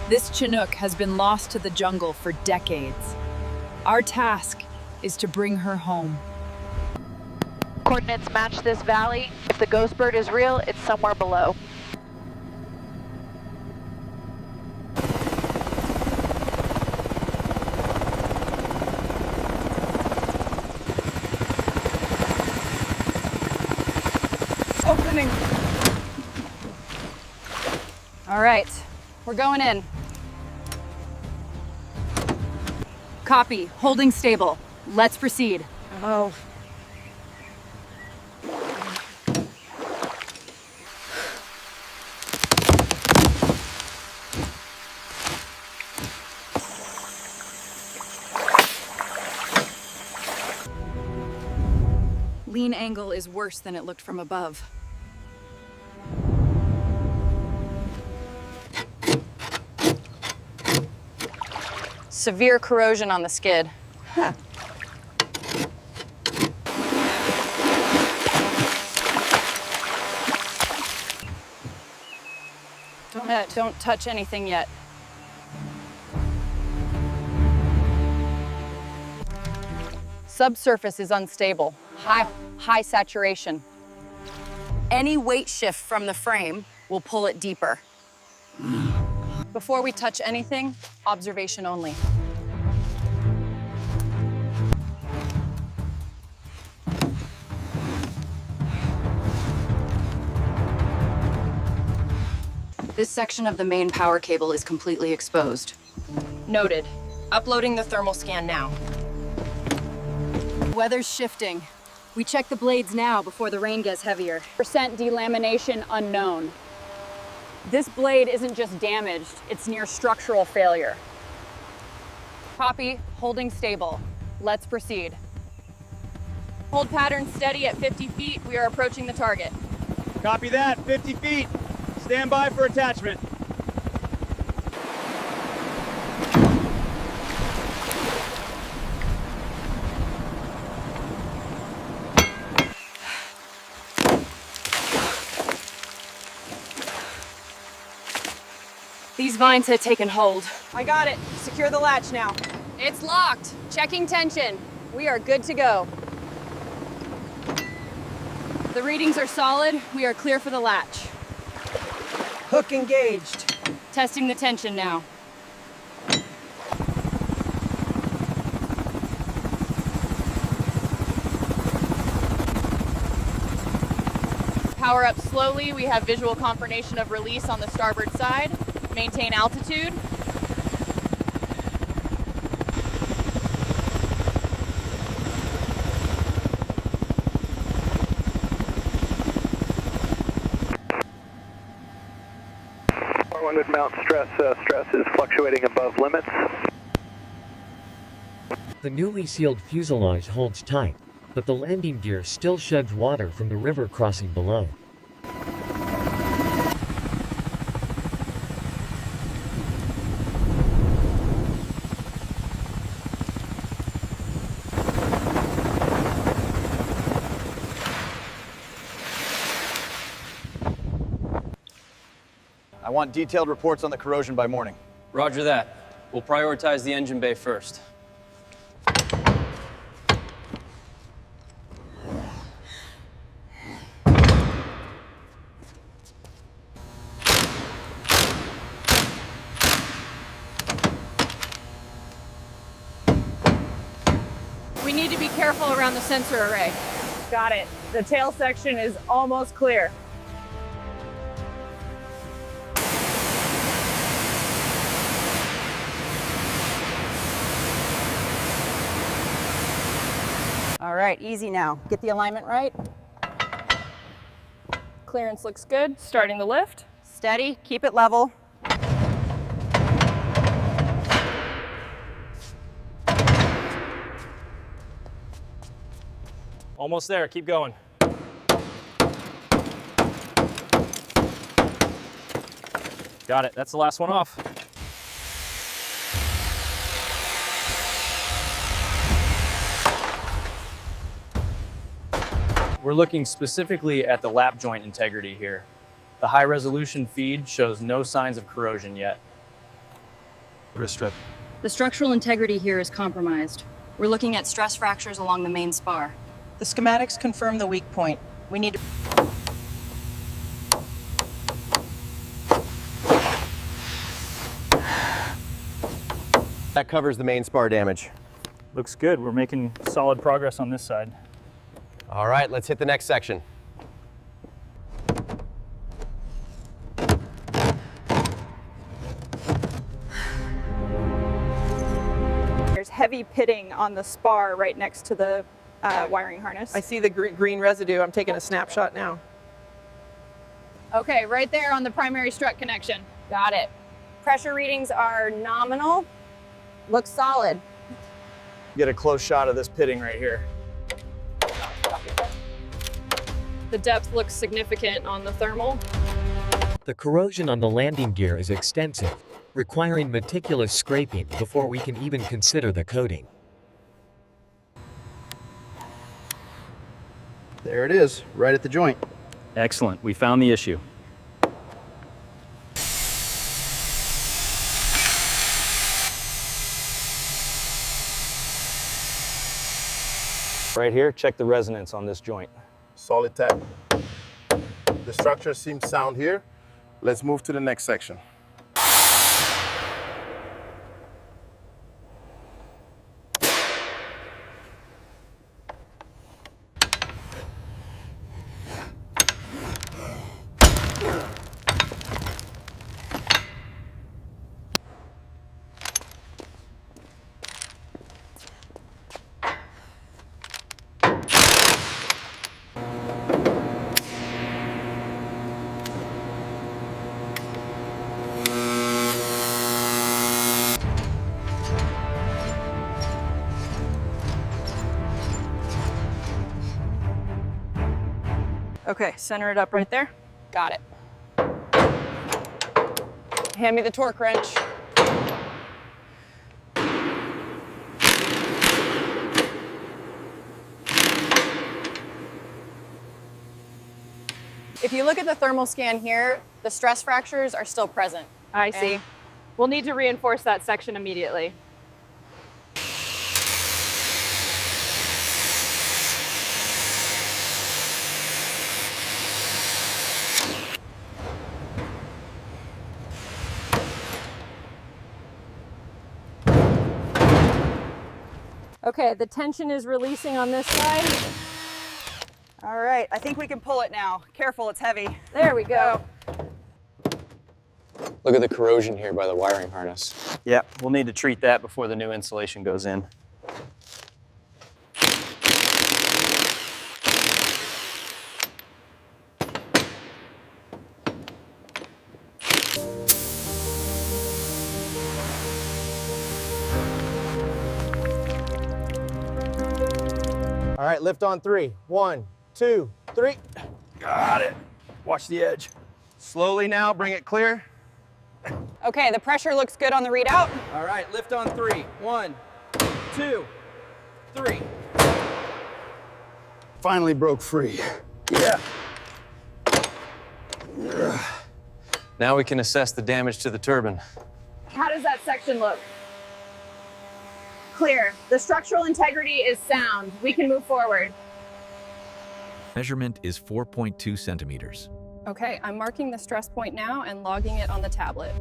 This Chinook has been lost to the jungle for decades. Our task is to bring her home. Coordinates match this valley. If the ghost bird is real, it's somewhere below. Opening. All right, we're going in. Copy, holding stable. Let's proceed. Oh. Lean angle is worse than it looked from above. Severe corrosion on the skid. Huh. Don't touch anything yet. Subsurface is unstable. High saturation. Any weight shift from the frame will pull it deeper. Before we touch anything, observation only. This section of the main power cable is completely exposed. Noted. Uploading the thermal scan now. Weather's shifting. We check the blades now before the rain gets heavier. Percent delamination unknown. This blade isn't just damaged, it's near structural failure. Copy, holding stable. Let's proceed. Hold pattern steady at 50 feet. We are approaching the target. Copy that, 50 feet. Stand by for attachment. These vines had taken hold. I got it. Secure the latch now. It's locked. Checking tension. We are good to go. The readings are solid. We are clear for the latch. Hook engaged. Testing the tension now. Power up slowly. We have visual confirmation of release on the starboard side. Maintain altitude. Mount stress is fluctuating above limits. The newly sealed fuselage holds tight, but the landing gear still sheds water from the river crossing below. I want detailed reports on the corrosion by morning. Roger that. We'll prioritize the engine bay first. We need to be careful around the sensor array. Got it. The tail section is almost clear. All right, easy now. Get the alignment right. Clearance looks good. Starting the lift. Steady, keep it level. Almost there, keep going. Got it, that's the last one off. We're looking specifically at the lap joint integrity here. The high resolution feed shows no signs of corrosion yet. Wrist strip. The structural integrity here is compromised. We're looking at stress fractures along the main spar. The schematics confirm the weak point. We need to... That covers the main spar damage. Looks good. We're making solid progress on this side. All right, let's hit the next section. There's heavy pitting on the spar right next to the wiring harness. I see the green residue. I'm taking a snapshot now. Okay, right there on the primary strut connection. Got it. Pressure readings are nominal. Looks solid. Get a close shot of this pitting right here. The depth looks significant on the thermal. The corrosion on the landing gear is extensive, requiring meticulous scraping before we can even consider the coating. There it is, right at the joint. Excellent. We found the issue. Right here, check the resonance on this joint. Solid tap. The structure seems sound here. Let's move to the next section. Okay, center it up right there. Got it. Hand me the torque wrench. If you look at the thermal scan here, the stress fractures are still present. I see. We'll need to reinforce that section immediately. Okay, the tension is releasing on this side. All right, I think we can pull it now. Careful, it's heavy. There we go. Look at the corrosion here by the wiring harness. Yeah, we'll need to treat that before the new insulation goes in. All right, lift on 3. 1, 2, 3. Got it. Watch the edge. Slowly now, bring it clear. Okay, the pressure looks good on the readout. All right, lift on 3. 1, 2, 3. Finally broke free. Yeah. Now we can assess the damage to the turbine. How does that section look? Clear. The structural integrity is sound. We can move forward. Measurement is 4.2 centimeters. Okay, I'm marking the stress point now and logging it on the tablet.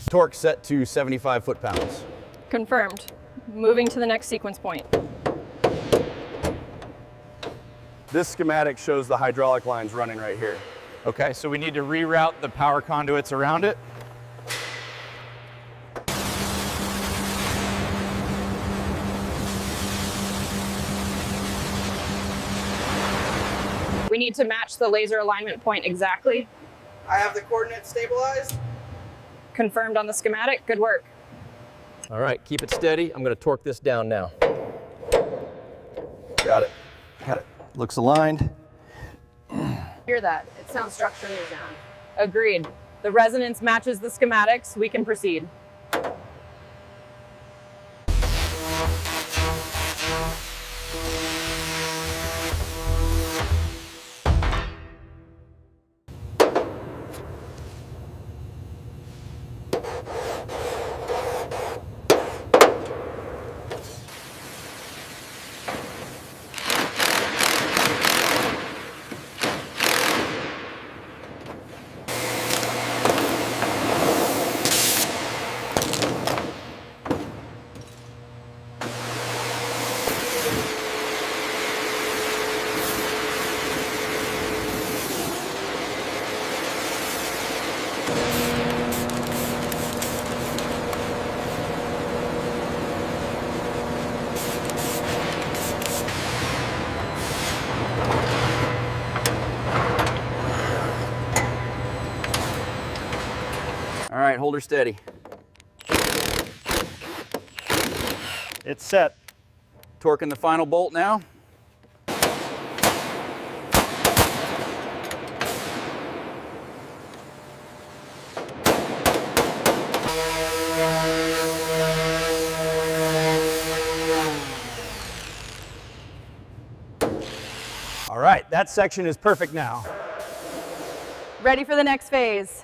Torque set to 75 foot-pounds. Confirmed. Moving to the next sequence point. This schematic shows the hydraulic lines running right here. Okay, so we need to reroute the power conduits around it. We need to match the laser alignment point exactly. I have the coordinates stabilized. Confirmed on the schematic. Good work. All right, keep it steady. I'm going to torque this down now. Got it. Got it. Looks aligned. Hear that? It sounds structurally sound. Agreed. The resonance matches the schematics. We can proceed. All right, hold her steady. It's set. Torquing the final bolt now. All right, that section is perfect now. Ready for the next phase.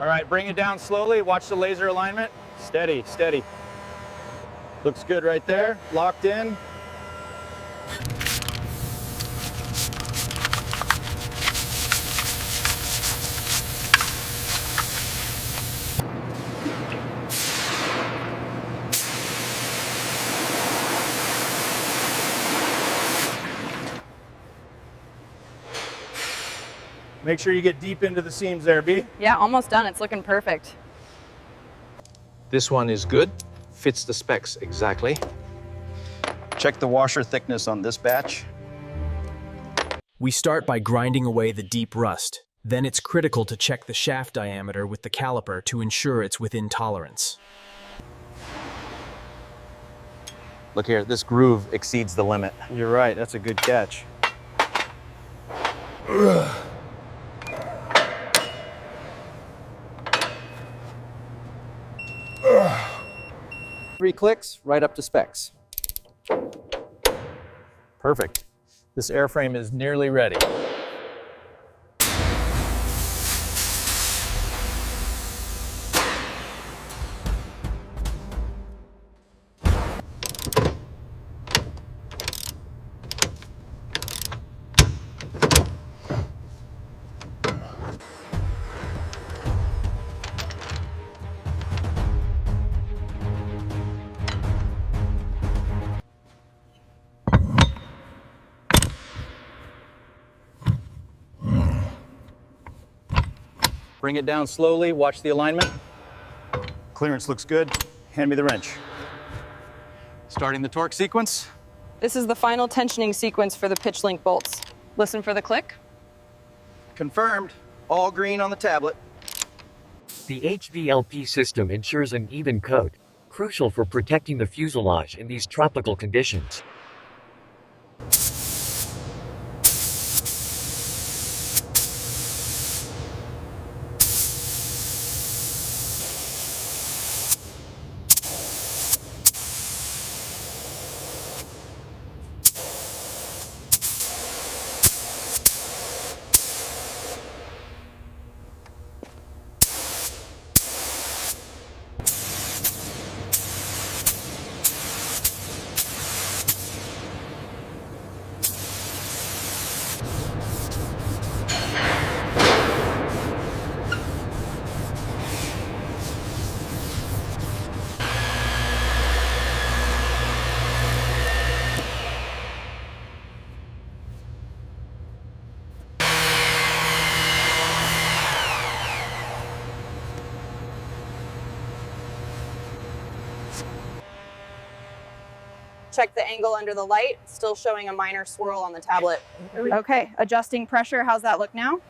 All right, bring it down slowly. Watch the laser alignment. Steady, steady. Looks good right there. Locked in. Make sure you get deep into the seams there, B. Yeah, almost done. It's looking perfect. This one is good, fits the specs exactly. Check the washer thickness on this batch. We start by grinding away the deep rust. Then it's critical to check the shaft diameter with the caliper to ensure it's within tolerance. Look here, this groove exceeds the limit. You're right, that's a good catch. 3 clicks, right up to specs. Perfect. This airframe is nearly ready. Bring it down slowly, watch the alignment. Clearance looks good. Hand me the wrench. Starting the torque sequence. This is the final tensioning sequence for the pitch link bolts. Listen for the click. Confirmed. All green on the tablet. The HVLP system ensures an even coat, crucial for protecting the fuselage in these tropical conditions. Check the angle under the light, still showing a minor swirl on the tablet. Okay, adjusting pressure, how's that look now?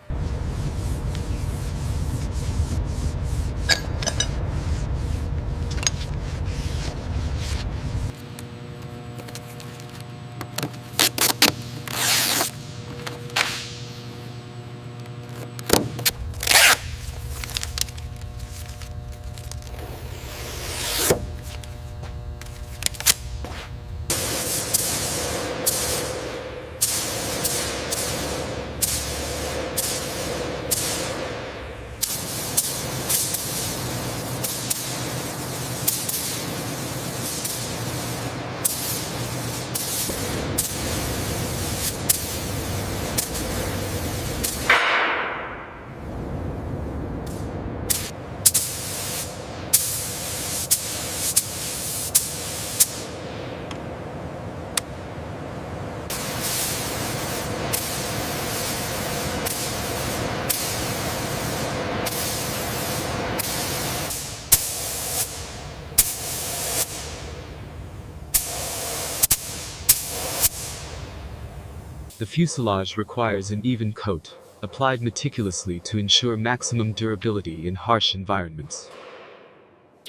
The fuselage requires an even coat, applied meticulously to ensure maximum durability in harsh environments.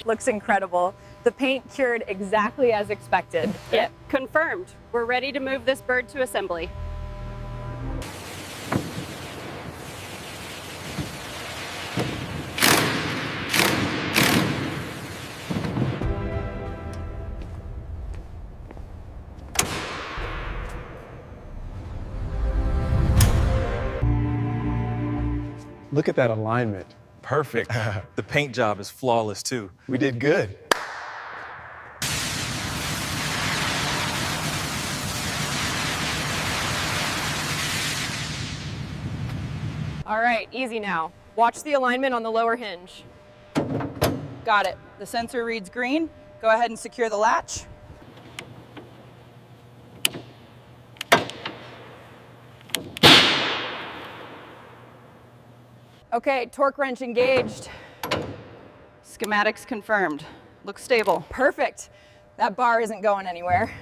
Looks incredible. The paint cured exactly as expected. Yeah, confirmed. We're ready to move this bird to assembly. Look at that alignment. Perfect. The paint job is flawless too. We did good. All right, easy now. Watch the alignment on the lower hinge. Got it. The sensor reads green. Go ahead and secure the latch. Okay, torque wrench engaged. Schematics confirmed. Looks stable. Perfect. That bar isn't going anywhere.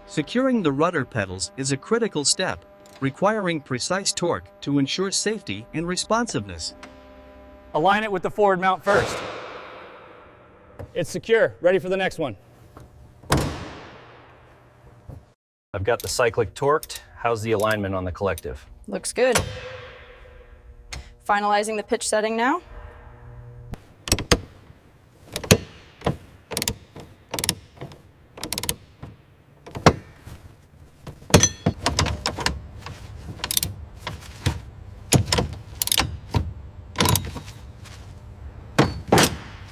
Securing the rudder pedals is a critical step, requiring precise torque to ensure safety and responsiveness. Align it with the forward mount first. It's secure, ready for the next one. I've got the cyclic torqued. How's the alignment on the collective? Looks good. Finalizing the pitch setting now.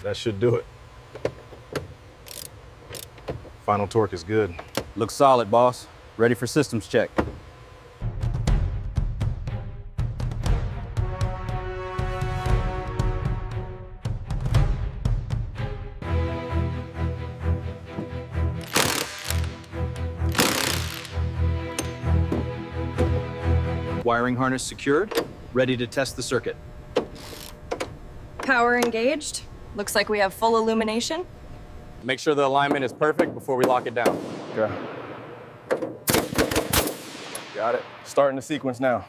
That should do it. Final torque is good. Looks solid, boss. Ready for systems check. Wiring harness secured, ready to test the circuit. Power engaged. Looks like we have full illumination. Make sure the alignment is perfect before we lock it down. Okay. Got it. Starting the sequence now.